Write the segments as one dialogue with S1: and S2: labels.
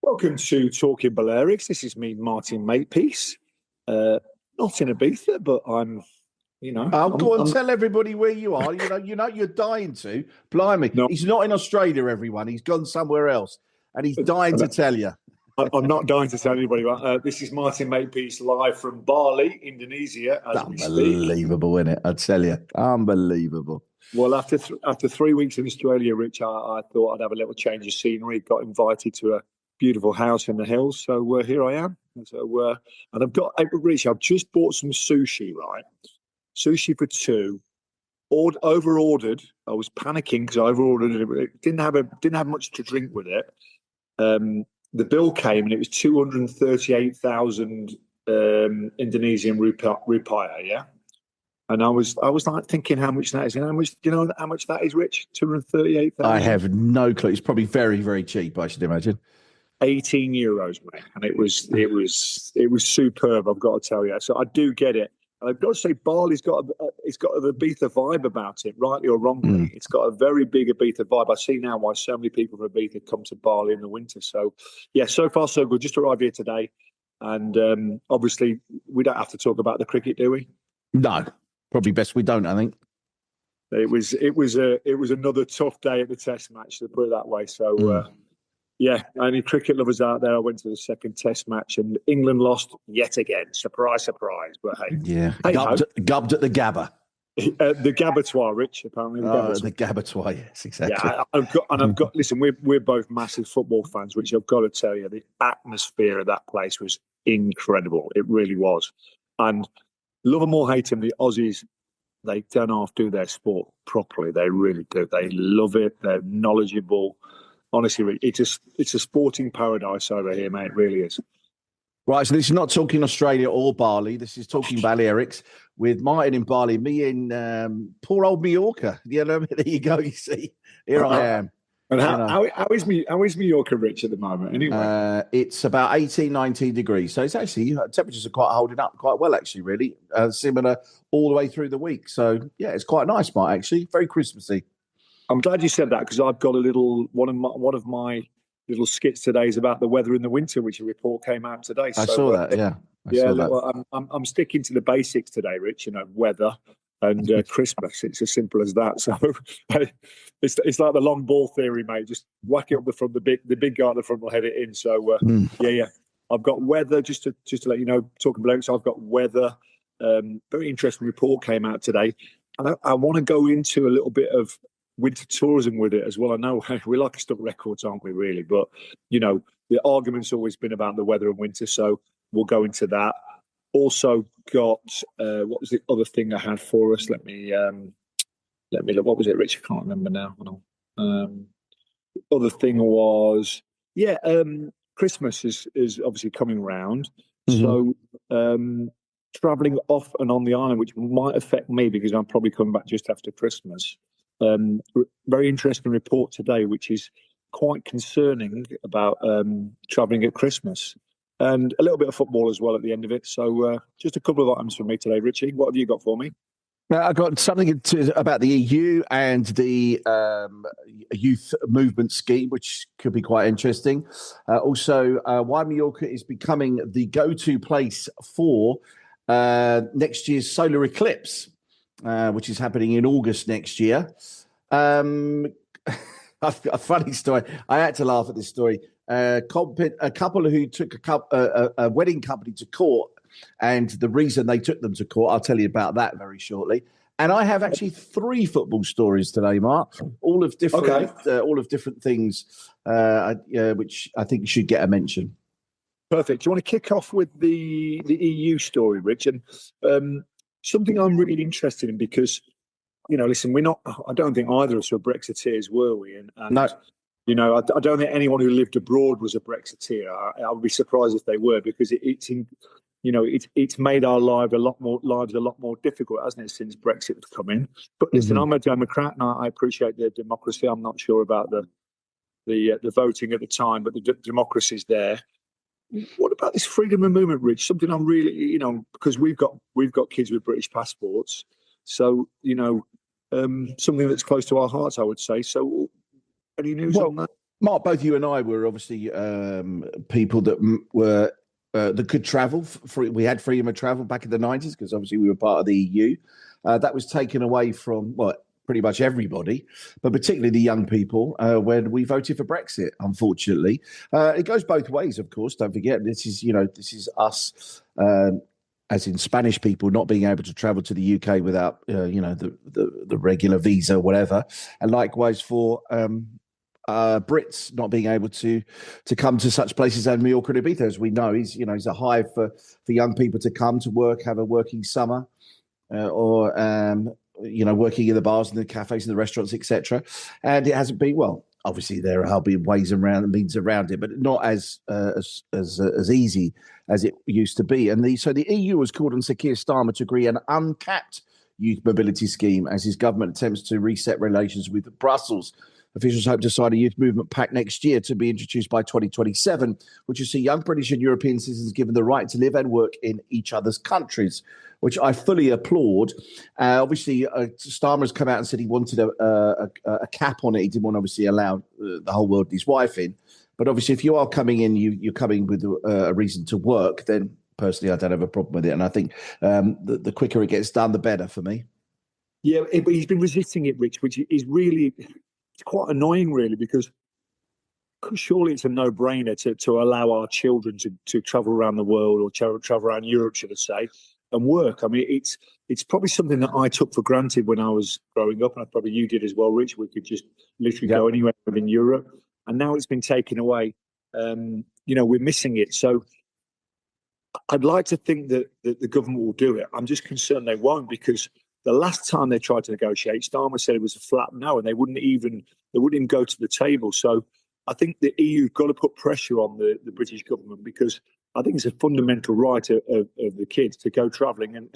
S1: Welcome to Talking Balearics. This is me, Martin Makepeace. Not in Ibiza, but I'm.
S2: Go on, tell everybody where you are. You're dying to. Blimey,
S1: No.
S2: He's not in Australia. Everyone, he's gone somewhere else, and he's dying to tell you.
S1: I'm not dying to tell anybody. This is Martin Makepeace live from Bali, Indonesia.
S2: Unbelievable, isn't it? I tell you, unbelievable.
S1: Well, after 3 weeks in Australia, Rich, I thought I'd have a little change of scenery. Got invited to a beautiful house in the hills, so here I am. So and Rich, I've just bought some sushi. Right, sushi for two. Over ordered. I was panicking because I over ordered it. Didn't have much to drink with it. The bill came and it was 238,000 Indonesian rupiah. Yeah. And I was like thinking how much that is. And how much, do you know how much that is, Rich? 238,000?
S2: I have no clue. It's probably very, very cheap, I should imagine.
S1: 18 euros, mate. And it was superb, I've got to tell you. So I do get it. And I've got to say, Bali's got an Ibiza vibe about it, rightly or wrongly. It's got a very big Ibiza vibe. I see now why so many people from Ibiza come to Bali in the winter. So, yeah, so far so good. Just arrived here today. And obviously, we don't have to talk about the cricket, do we?
S2: No. Probably best we don't, I think.
S1: It was another tough day at the Test match, to put it that way. So, yeah, any cricket lovers out there, I went to the second Test match and England lost yet again. Surprise, surprise. But hey,
S2: yeah, gubbed at the Gabba.
S1: The Gabatoir, Rich. Apparently,
S2: the Gabatoir. Yes, exactly.
S1: Yeah, I've got. Listen, we're both massive football fans, which I've got to tell you, the atmosphere of that place was incredible. It really was, and. Love them or hate them, the Aussies, they don't half do their sport properly. They really do. They love it. They're knowledgeable. Honestly, it's a sporting paradise over here, mate. It really is.
S2: Right, so this is not talking Australia or Bali. This is talking Balearics with Martin in Bali, me in poor old Mallorca. There you go, you see. Here I am.
S1: And how is Mallorca, Rich, at the moment, anyway?
S2: It's about 18, 19 degrees. So it's actually, temperatures are quite holding up quite well, actually, really. Similar all the way through the week. So, yeah, it's quite nice, Mike, actually. Very Christmassy. I'm
S1: glad you said that because I've got one of my little skits today is about the weather in the winter, which a report came out today.
S2: I saw that, yeah.
S1: Well, I'm sticking to the basics today, Rich, weather. And Christmas, it's as simple as that. So it's like the long ball theory, mate. Just whack it up the front. The big guy at the front will head it in. So yeah. I've got weather. Just to let you know, talking Balearics, I've got weather. Very interesting report came out today, and I want to go into a little bit of winter tourism with it as well. I know we like stuck records, aren't we? Really, but the argument's always been about the weather and winter. So we'll go into that. Also got what was the other thing I had for us? Let me look. What was it, Rich? I can't remember now. The other thing was Christmas is obviously coming round. So travelling off and on the island, which might affect me because I'm probably coming back just after Christmas. Very interesting report today, which is quite concerning about travelling at Christmas. And a little bit of football as well at the end of it. So just a couple of items from me today, Richie. What have you got for me?
S2: I've got something about the EU and the youth movement scheme, which could be quite interesting. Also, why Mallorca is becoming the go-to place for next year's solar eclipse, which is happening in August next year. A funny story. I had to laugh at this story. A couple who took a wedding company to court, and the reason they took them to court, I'll tell you about that very shortly. And I have actually 3 football stories today, Mark, all of different things, which I think should get a mention.
S1: Perfect. Do you want to kick off with the EU story, Rich? And something I'm really interested in because, listen, I don't think either of us were Brexiteers, were we? And
S2: no.
S1: I don't think anyone who lived abroad was a Brexiteer. I would be surprised if they were, because it's made our lives a lot more difficult, hasn't it, since Brexit has come in? But listen, I'm a Democrat, and I appreciate the democracy. I'm not sure about the voting at the time, but the democracy's there. What about this freedom of movement, Rich? Something I'm really, because we've got kids with British passports, so something that's close to our hearts, I would say. So. Any news on that?
S2: Mark, both you and I were obviously people that were that could travel. We had freedom of travel back in the 90s because obviously we were part of the EU. That was taken away from, well, pretty much everybody, but particularly the young people when we voted for Brexit, unfortunately. It goes both ways, of course. Don't forget, this is us, as in Spanish people, not being able to travel to the UK without, the regular visa or whatever. And likewise for Brits not being able to come to such places as Mallorca and Ibiza, as we know, is a hive for young people to come to work, have a working summer, or working in the bars and the cafes and the restaurants, etc. And it hasn't been, well. Obviously, there have been ways around and means around it, but not as easy as it used to be. And so the EU has called on Sir Keir Starmer to agree an uncapped youth mobility scheme as his government attempts to reset relations with Brussels. Officials hope to sign a youth movement pact next year to be introduced by 2027, which will see young British and European citizens given the right to live and work in each other's countries, which I fully applaud. Obviously, Starmer has come out and said he wanted a cap on it. He didn't want to obviously allow the whole world and his wife in. But obviously, if you are coming in, you're coming with a reason to work, then personally, I don't have a problem with it. And I think the quicker it gets done, the better for me.
S1: Yeah, but he's been resisting it, Rich, which is really... It's quite annoying, really, because surely it's a no-brainer to allow our children to travel around the world or travel around Europe, should I say, and work. I mean, it's probably something that I took for granted when I was growing up, and probably you did as well, Rich. We could just literally go anywhere within Europe, and now it's been taken away. We're missing it. So I'd like to think that the government will do it. I'm just concerned they won't, because the last time they tried to negotiate, Starmer said it was a flat no, and they wouldn't even go to the table. So I think the EU's got to put pressure on the British government, because I think it's a fundamental right of the kids to go travelling, and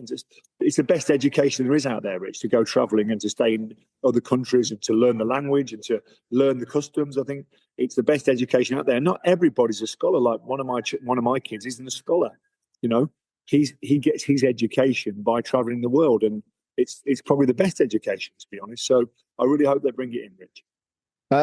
S1: it's the best education there is out there, Rich, to go travelling and to stay in other countries and to learn the language and to learn the customs. I think it's the best education out there. Not everybody's a scholar. Like one of my kids isn't a scholar. He gets his education by travelling the world, and it's probably the best education, to be honest. So I really hope they bring it in, Rich.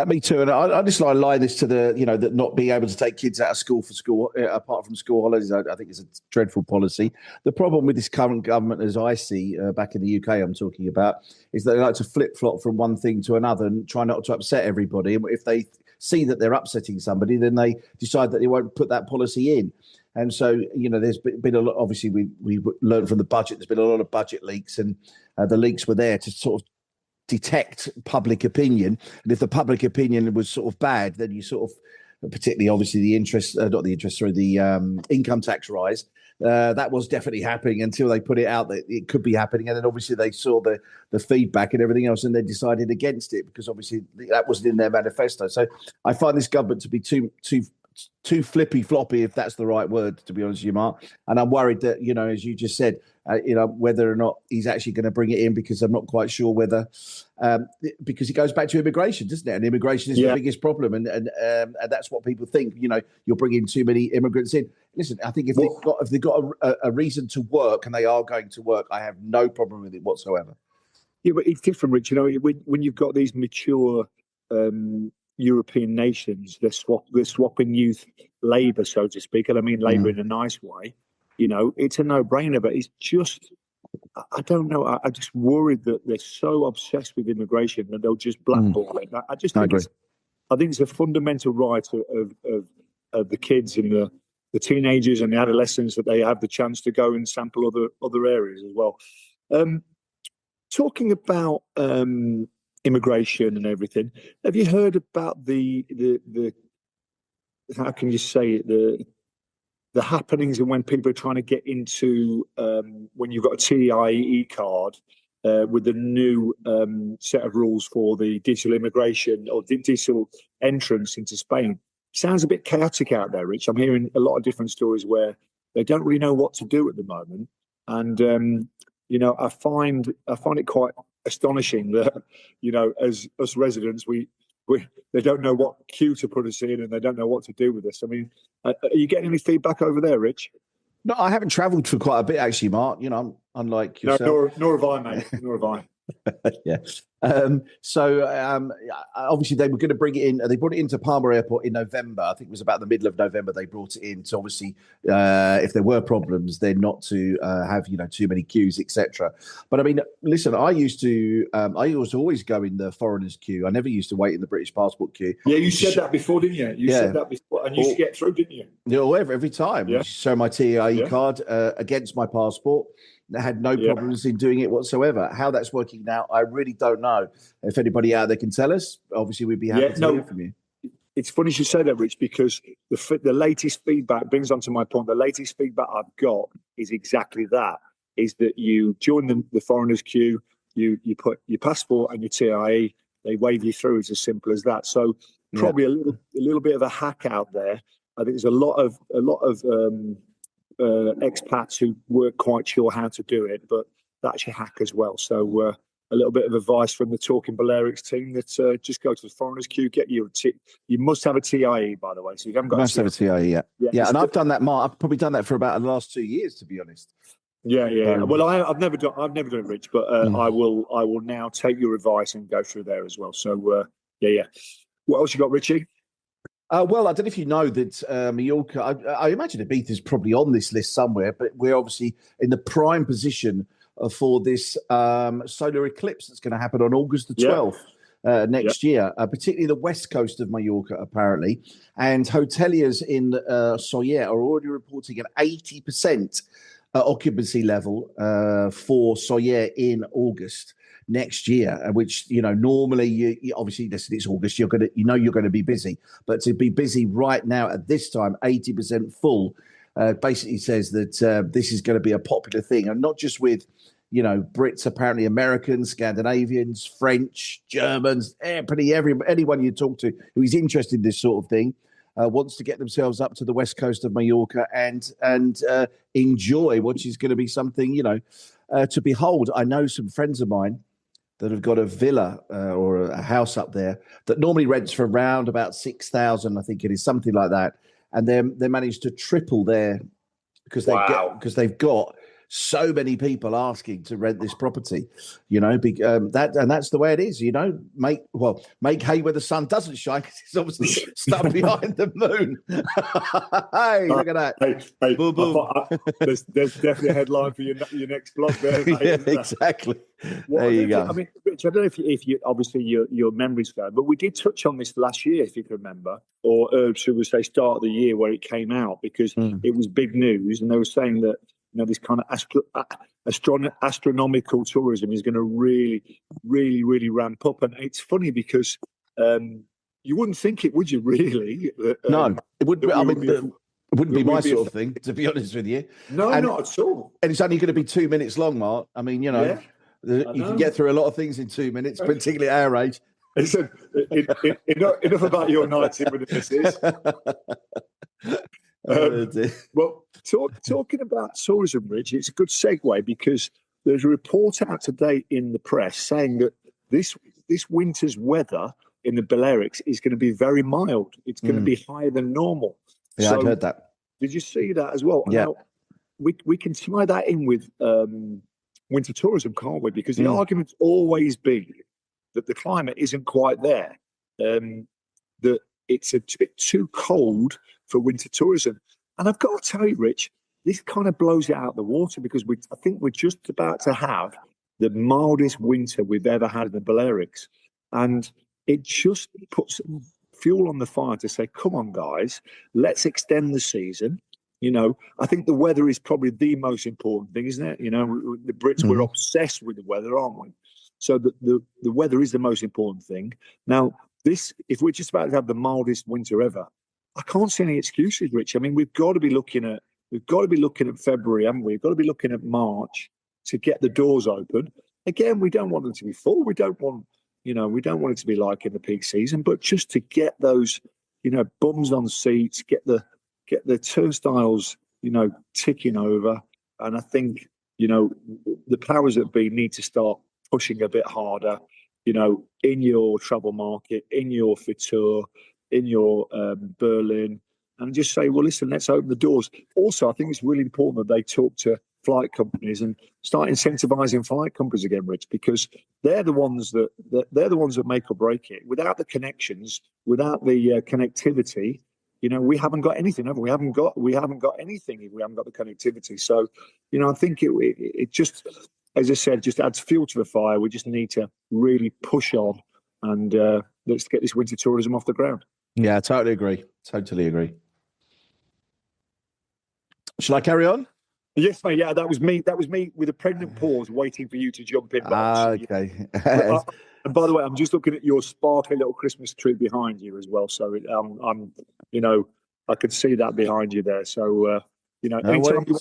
S2: Me too, and I just like lie this to that not being able to take kids out of school apart from school holidays. I think it's a dreadful policy. The problem with this current government, as I see back in the UK, I'm talking about, is that they like to flip flop from one thing to another and try not to upset everybody. And if they see that they're upsetting somebody, then they decide that they won't put that policy in. And so, there's been a lot. Obviously, we learned from the budget. There's been a lot of budget leaks, and the leaks were there to sort of detect public opinion. And if the public opinion was sort of bad, then you sort of, particularly obviously the income tax rise, that was definitely happening until they put it out that it could be happening. And then obviously they saw the feedback and everything else, and they decided against it because obviously that wasn't in their manifesto. So I find this government to be too flippy floppy, if that's the right word, to be honest with you, Mark. And I'm worried that, as you just said, whether or not he's actually going to bring it in, because I'm not quite sure whether, because it goes back to immigration, doesn't it? And immigration is the biggest problem. And that's what people think, you're bringing too many immigrants in. Listen, I think if they've got a reason to work, and they are going to work, I have no problem with it whatsoever.
S1: Yeah, but it's different, Rich. When you've got these mature European nations, they're swapping youth labour, so to speak, and I mean labour in a nice way. It's a no-brainer, but it's just, I don't know. I'm just worried that they're so obsessed with immigration that they'll just blackball it. I think it's a fundamental right of the kids and the teenagers and the adolescents that they have the chance to go and sample other areas as well. Talking about immigration and everything, have you heard about the how can you say it, the happenings and when people are trying to get into when you've got a TIE card with the new set of rules for the digital immigration or digital entrance into Spain? Sounds a bit chaotic out there, Rich. I'm hearing a lot of different stories where they don't really know what to do at the moment, and I find it quite astonishing that as us residents they don't know what queue to put us in, and they don't know what to do with us. I mean, are you getting any feedback over there, Rich?
S2: No, I haven't travelled for quite a bit actually, Mark. I'm unlike yourself.
S1: No, nor have I, mate. Nor have I.
S2: Yeah. Obviously they were going to bring it in. They brought it into Palma Airport in November. I think it was about the middle of November they brought it in. So obviously, if there were problems, then not to have too many queues, etc. But I mean, listen, I used to always go in the foreigners queue. I never used to wait in the British passport queue.
S1: Yeah, you said that before, didn't you? You said that before, and you used to get through, didn't you?
S2: Yeah, every time.
S1: Yeah.
S2: Show my TAE card against my passport. I had no problems in doing it whatsoever. How that's working now, I really don't know. If anybody out there can tell us, obviously we'd be happy to hear from you.
S1: It's funny you say that, Rich, because the latest feedback brings on to my point. The latest feedback I've got is exactly that: is that you join the foreigners queue, you put your passport and your TIE, they wave you through. It's as simple as that. So probably a little bit of a hack out there. I think there's a lot of expats who weren't quite sure how to do it, but that's your hack as well. So a little bit of advice from the Talking Balearics team that just go to the foreigners queue, get you you must have a TIE, by the way. So you haven't got
S2: a TIE, yeah. And I've done that, Mark. I've probably done that for about the last 2 years, to be honest.
S1: Yeah. Well, I've never done it, Rich, but I will now take your advice and go through there as well. So yeah. What else you got, Richie?
S2: Well, I don't know if you know that Mallorca, I imagine Ibiza is probably on this list somewhere, but we're obviously in the prime position for this solar eclipse that's going to happen on August the 12th next year, particularly the west coast of Mallorca, apparently. And hoteliers in Soller are already reporting an 80% occupancy level for Soller in August next year, which normally you obviously listen, it's August, you're going to be busy, but to be busy right now at this time, 80% full, basically says that this is going to be a popular thing, and not just with Brits, apparently Americans, Scandinavians, French, Germans, anyone you talk to who is interested in this sort of thing wants to get themselves up to the west coast of Mallorca and enjoy what is going to be something to behold. I know some friends of mine that have got a villa or a house up there that normally rents for around about 6,000, I think it is, something like that, and they managed to triple there because they've got so many people asking to rent this property, that's the way it is, make hay where the sun doesn't shine, because it's obviously stuck behind the moon. Hey, look at that.
S1: Hey, boom, boom. There's definitely a headline for your next blog there, mate.
S2: Yeah, exactly. There you go.
S1: I mean, Rich, I don't know if you obviously your memory's going, but we did touch on this last year, if you can remember, or should we say start of the year where it came out, because it was big news, and they were saying that this kind of astronomical tourism is going to really, really, really ramp up. And it's funny because you wouldn't think it, would you, really?
S2: No, it wouldn't. It wouldn't be my sort of thing, to be honest with you.
S1: No, not at all.
S2: And it's only going to be 2 minutes long, Mark. I mean, you can get through a lot of things in 2 minutes, particularly at our age.
S1: Listen, enough about your nights in with the missus. Well, talking about tourism, Rich, it's a good segue, because there's a report out today in the press saying that this winter's weather in the Balearics is going to be very mild. It's going to be higher than normal.
S2: Yeah, I'd heard that.
S1: Did you see that as well?
S2: Yeah.
S1: Now, we can tie that in with winter tourism, can't we? Because the argument's always been that the climate isn't quite there, that it's a bit too cold for winter tourism. And I've got to tell you, Rich, this kind of blows it out of the water, because I think we're just about to have the mildest winter we've ever had in the Balearics. And it just puts fuel on the fire to say, come on, guys, let's extend the season. I think the weather is probably the most important thing, isn't it? The Brits, we're obsessed with the weather, aren't we? So the weather is the most important thing. Now, if we're just about to have the mildest winter ever, I can't see any excuses, Rich. I mean, we've got to be looking at February, haven't we? We've got to be looking at March to get the doors open. Again, we don't want them to be full. We don't want it to be like in the peak season, but just to get those, bums on seats, get the turnstiles, ticking over. And I think, the powers that be need to start pushing a bit harder, in your travel market, in your Fitur, in your Berlin, and just say, well, listen, let's open the doors. Also, I think it's really important that they talk to flight companies and start incentivizing flight companies again, Rich, because they're the ones that make or break it. Without the connections, without the connectivity, we haven't got anything, have we? We haven't got anything if we haven't got the connectivity. So, I think it just, as I said, just adds fuel to the fire. We just need to really push on and let's get this winter tourism off the ground.
S2: Yeah, totally agree. Totally agree. Shall I carry on?
S1: Yes, mate. Yeah, that was me. That was me with a pregnant pause, waiting for you to jump in.
S2: Okay.
S1: And by the way, I'm just looking at your sparkly little Christmas tree behind you as well. So I could see that behind you there. So anytime you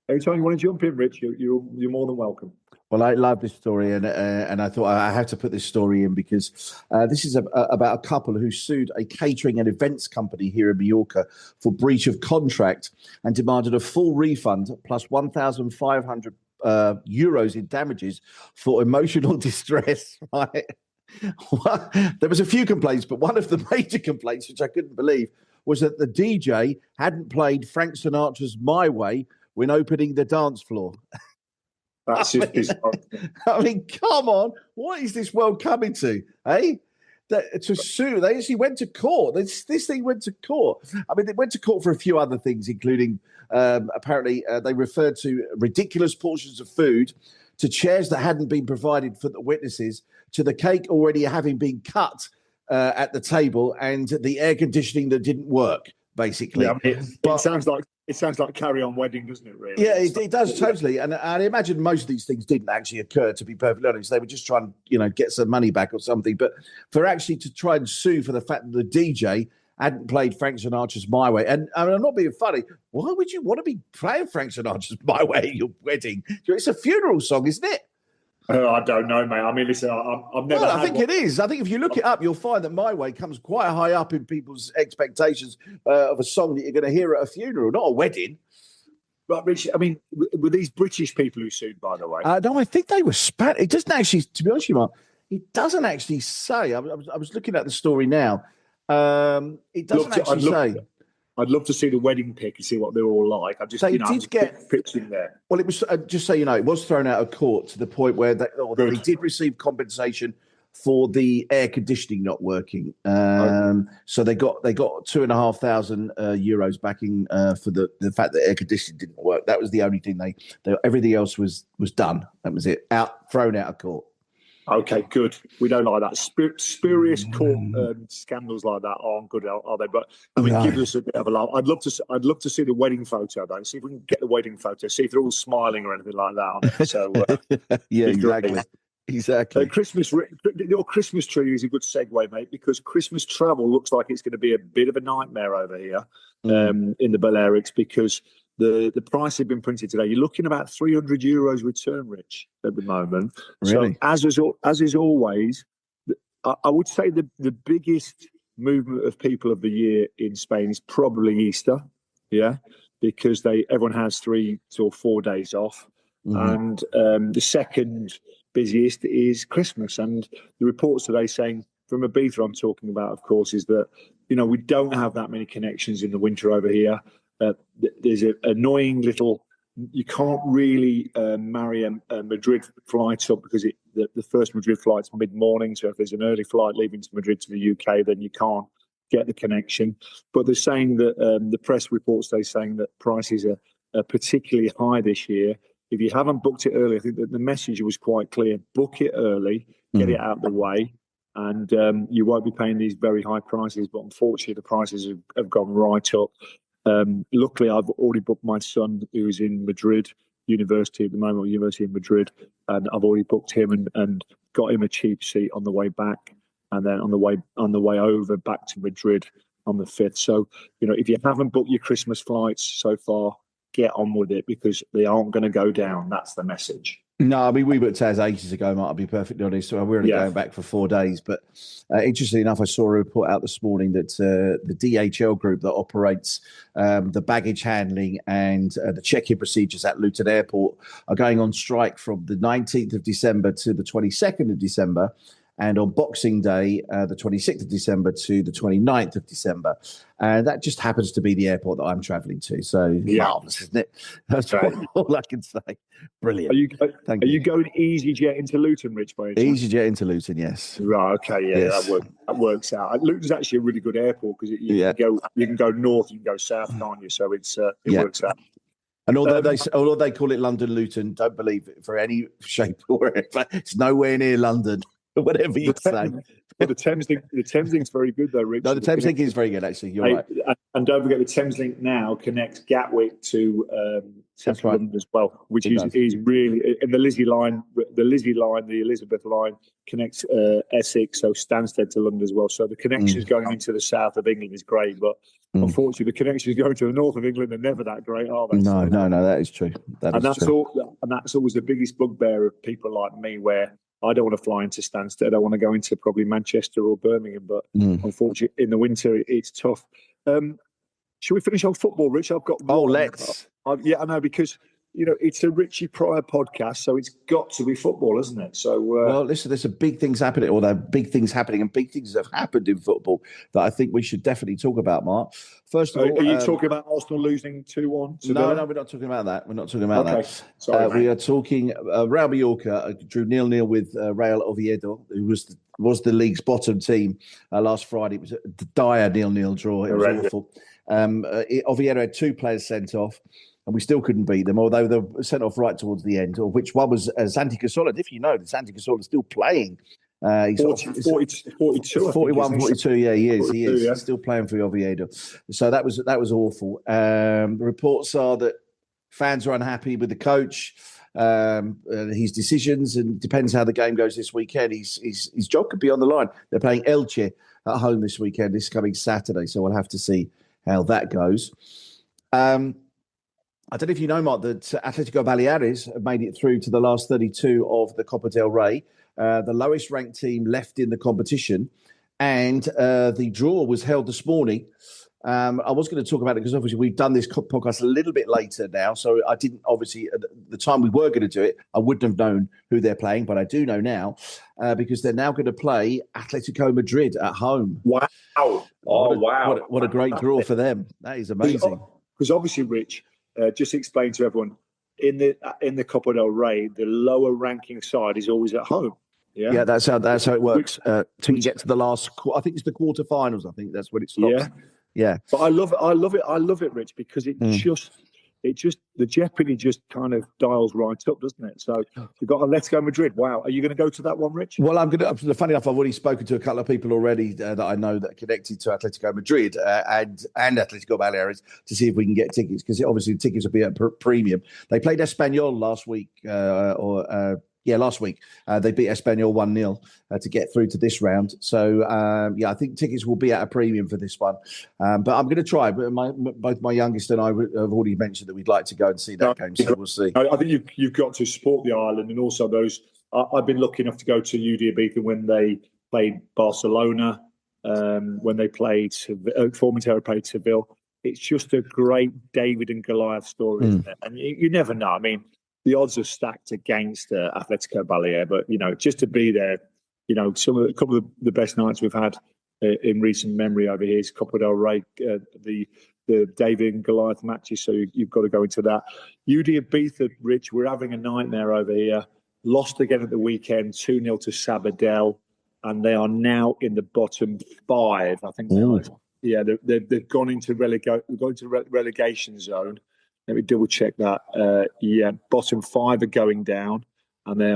S1: want to jump in, Rich, you're more than welcome.
S2: Well, I love this story, and I thought I have to put this story in because this is about a couple who sued a catering and events company here in Mallorca for breach of contract and demanded a full refund plus 1,500 euros in damages for emotional distress. Right? There was a few complaints, but one of the major complaints, which I couldn't believe, was that the DJ hadn't played Frank Sinatra's "My Way" when opening the dance floor.
S1: That's just bizarre.
S2: I mean, come on. What is this world coming to? To sue. They actually went to court. This thing went to court. I mean, they went to court for a few other things, including apparently they referred to ridiculous portions of food, to chairs that hadn't been provided for the witnesses, to the cake already having been cut at the table, and the air conditioning that didn't work, basically.
S1: Yeah, it sounds like Carry On Wedding, doesn't it, really?
S2: Yeah, it does totally. And I imagine most of these things didn't actually occur, to be perfectly honest. They were just trying to, get some money back or something. But for actually to try and sue for the fact that the DJ hadn't played Frank Sinatra's "My Way," and I'm not being funny, why would you want to be playing Frank Sinatra's "My Way" at your wedding? It's a funeral song, isn't it?
S1: I don't know, mate. I mean, listen, I've never.
S2: Well, I think it is. I think if you look it up, you'll find that "My Way" comes quite high up in people's expectations of a song that you're going to hear at a funeral, not a wedding.
S1: Right, Rich, I mean, were these British people who sued, by the way?
S2: No, I think they were Spanish. It doesn't actually, to be honest with you, Mark, it doesn't actually say. I was looking at the story now. It doesn't say.
S1: I'd love to see the wedding pic and see what they're all like. I just,
S2: they did get
S1: pictures there.
S2: Well, it was just so you know, it was thrown out of court to the point where they did receive compensation for the air conditioning not working. So they got 2,500 euros backing for the fact that air conditioning didn't work. That was the only thing they everything else was done. That was it. Thrown out of court.
S1: Okay, good. We don't like that. Spurious court scandals like that aren't good, are they? But I mean, give us a bit of a laugh. I'd love to see the wedding photo though. See if we can get the wedding photo. See if they're all smiling or anything like that on it. So
S2: yeah, exactly. Exactly.
S1: Your Christmas tree is a good segue, mate, because Christmas travel looks like it's going to be a bit of a nightmare over here in the Balearics because the price has been printed today. You're looking about 300 euros return, Rich, at the moment.
S2: Really?
S1: So as is always, I would say the biggest movement of people of the year in Spain is probably Easter, yeah, because everyone has 3 or 4 days off, and the second busiest is Christmas. And the reports today saying from Ibiza, I'm talking about, of course, is that we don't have that many connections in the winter over here. There's an annoying little. You can't really marry a Madrid flight up because the first Madrid flight's mid-morning. So if there's an early flight leaving to Madrid to the UK, then you can't get the connection. But they're saying that the press reports they're saying that prices are particularly high this year. If you haven't booked it early, I think that the message was quite clear: book it early, get it out of the way, and you won't be paying these very high prices. But unfortunately, the prices have gone right up. Luckily, I've already booked my son, who's in Madrid University at the moment, University in Madrid, and I've already booked him and got him a cheap seat on the way back, and then on the way over back to Madrid on the 5th. So, if you haven't booked your Christmas flights so far, get on with it because they aren't going to go down. That's the message.
S2: No, I mean, we booked ours ages ago, Mark, I'll be perfectly honest. So we're only going back for 4 days. But interestingly enough, I saw a report out this morning that the DHL group that operates the baggage handling and the check-in procedures at Luton Airport are going on strike from the 19th of December to the 22nd of December. and on Boxing Day, the 26th of December to the 29th of December. And that just happens to be the airport that I'm travelling to. So marvellous, isn't it? That's all I can say. Brilliant.
S1: Are you going EasyJet into Luton, Rich? By
S2: EasyJet into Luton, yes.
S1: Right. Okay. Yeah.
S2: Yes.
S1: That works out. Luton's actually a really good airport because you can go north, you can go south, can't you? So it works out.
S2: And although they call it London Luton, don't believe it for any shape or form. It's nowhere near London. Whatever you say.
S1: But the Thames Link's very good though, Rich.
S2: No, the Thames Link is very good actually. You're right.
S1: And don't forget the Thames Link now connects Gatwick to Central London as well, which is really, and the Lizzie line, the Elizabeth line connects Essex, so Stansted to London as well. So the connections going into the south of England is great, but unfortunately the connections going to the north of England are never that great, are they?
S2: No, that is true. That's
S1: always the biggest bugbear of people like me, where I don't want to fly into Stansted. I want to go into probably Manchester or Birmingham, but unfortunately in the winter it's tough. Should we finish on football, Rich? I've got.
S2: Let's.
S1: Yeah, I know, because it's a Richie Pryor podcast, so it's got to be football, isn't it? So,
S2: listen, there's some big things happening, or there are big things happening, and big things have happened in football that I think we should definitely talk about, Mark. First of all,
S1: are you talking about Arsenal losing 2-1?
S2: No, we're not talking about that. We're not talking about that.
S1: Sorry,
S2: we are talking. Real Mallorca drew 0-0 with Real Oviedo, who was the league's bottom team last Friday. It was a dire 0-0 draw. It was awful. Oviedo had 2 players sent off, and we still couldn't beat them, although they were sent off right towards the end, of which one was Santi Cazorla. If you know, Santi Cazorla is still playing. He's
S1: 42.
S2: 41, 42, yeah, he is.
S1: 42,
S2: He is.
S1: yeah.
S2: He's still playing for Oviedo. So that was awful. The reports are that fans are unhappy with the coach, his decisions, and depends how the game goes this weekend. His job could be on the line. They're playing Elche at home this weekend, this coming Saturday, so we'll have to see how that goes. I don't know if you know, Mark, that Atletico Baleares have made it through to the last 32 of the Copa del Rey, the lowest ranked team left in the competition, and the draw was held this morning. I was going to talk about it because obviously we've done this podcast a little bit later now, so I didn't, obviously, at the time we were going to do it, I wouldn't have known who they're playing, but I do know now because they're now going to play Atletico Madrid at home.
S1: Wow. Wow.
S2: What a great draw for them. That is amazing.
S1: Because obviously, Rich, just explain to everyone, in the Copa del Rey, the lower ranking side is always at home. Yeah,
S2: that's how it works. Till you get to the last, I think it's the quarterfinals. I think that's when it stops. Yeah.
S1: But I love it, Rich, because it just the jeopardy just kind of dials right up, doesn't it? So you've got Atletico Madrid. Wow, are you going to go to that one, Rich?
S2: Well, I'm going to. Funny enough, I've already spoken to a couple of people already that I know that are connected to Atletico Madrid and Atletico Baleares to see if we can get tickets, because obviously the tickets will be at premium. They played Espanyol last week, last week. They beat Espanyol 1-0 to get through to this round. So, I think tickets will be at a premium for this one. But I'm going to try. Both my youngest and I have already mentioned that we'd like to go and see that game. So we'll see.
S1: I think you've got to support the island, and also those. I've been lucky enough to go to UD Ibiza when they played Barcelona, when they played Formentera played Seville. It's just a great David and Goliath story, isn't it? And you never know. I mean, the odds are stacked against Atletico Baleares, but just to be there, a couple of the best nights we've had in recent memory over here is Copa del Rey, the David and Goliath matches. So you've got to go into that. UD Ibiza, Rich, we're having a nightmare over here. Lost again at the weekend, 2-0 to Sabadell, and they are now in the bottom 5. I think. They've gone into relegation zone. Let me double check that. Bottom 5 are going down, and they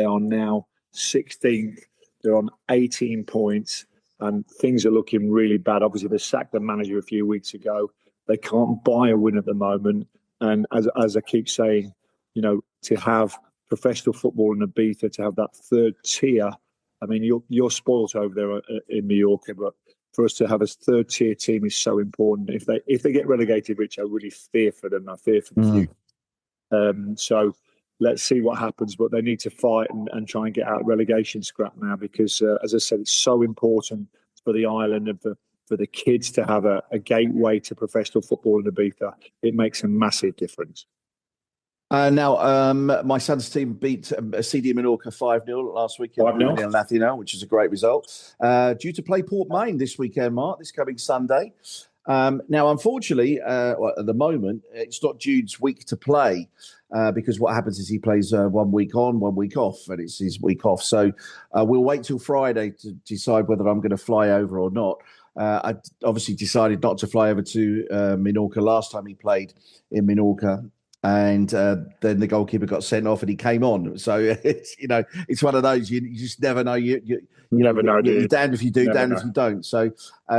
S1: are now 16th. They're on 18 points, and things are looking really bad. Obviously, they sacked the manager a few weeks ago. They can't buy a win at the moment, and as I keep saying, to have professional football in Ibiza, to have that third tier. I mean, you're spoilt over there in Mallorca, but for us to have a third tier team is so important. If they get relegated, which I really fear for them, I fear for the future. So let's see what happens. But they need to fight and try and get out of relegation scrap now, because, as I said, it's so important for the island and for the kids to have a gateway to professional football in Ibiza. It makes a massive difference.
S2: Now, my son's team beat CD Menorca 5-0 last weekend.
S1: 5-0.
S2: Lathino, which is a great result. Due to play Port Maine this weekend, Mark, this coming Sunday. Now, unfortunately, at the moment, it's not Jude's week to play because what happens is he plays 1 week on, 1 week off, and it's his week off. So we'll wait till Friday to decide whether I'm going to fly over or not. I obviously decided not to fly over to Minorca last time he played in Minorca. And then the goalkeeper got sent off, and he came on. So it's it's one of those you just never know. You
S1: never know.
S2: You're damned if you do, damned if you don't. So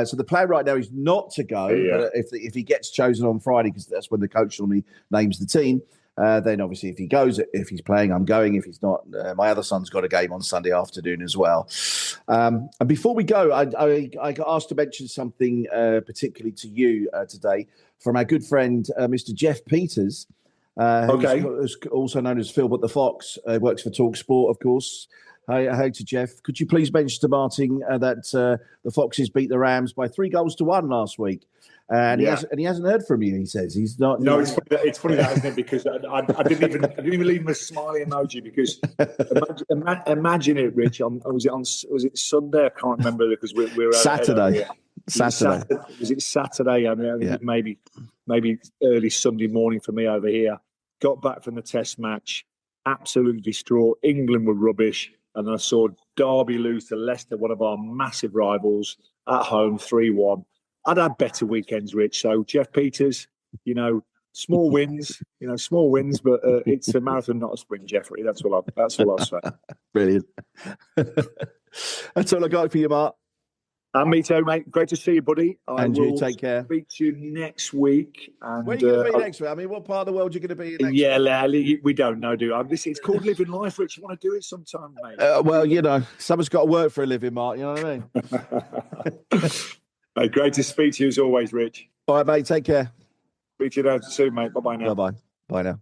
S2: so the plan right now is not to go.
S1: Yeah.
S2: But if he gets chosen on Friday, because that's when the coach normally names the team, then obviously if he goes, if he's playing, I'm going. If he's not, my other son's got a game on Sunday afternoon as well. And before we go, I got asked to mention something particularly to you today from our good friend Mr. Jeff Peters. Who's also known as Phil but the Fox, works for Talk Sport, of course. Hey to Jeff. Could you please mention to Martin that the Foxes beat the Rams by 3-1 last week? And he hasn't heard from you. He says he's not.
S1: No, it's funny that, isn't it? Because I didn't even leave him a smiley emoji. Because imagine it, Rich. Was it Sunday? I can't remember because we're
S2: Saturday.
S1: Saturday. Was it Saturday? I mean, maybe early Sunday morning for me over here. Got back from the Test match, absolutely distraught. England were rubbish, and then I saw Derby lose to Leicester, one of our massive rivals, at home 3-1. I'd had better weekends, Rich. So Jeff Peters, small wins, but it's a marathon, not a sprint, Jeffrey. That's all I'll say.
S2: Brilliant. That's all I got for you, Mark.
S1: And me too, mate. Great to see you, buddy.
S2: And you take care.
S1: Speak to you next week. And,
S2: where are you going to be next week? I mean, what part of the world are you going to be in next
S1: week? We don't know, do we? It's called living life, Rich. You want to do it sometime, mate?
S2: Well, someone's got to work for a living, Mark. You know what I mean?
S1: Mate, great to speak to you as always, Rich.
S2: All right, mate. Take care.
S1: Speak to you soon, mate. Bye-bye now.
S2: Bye-bye. Bye now.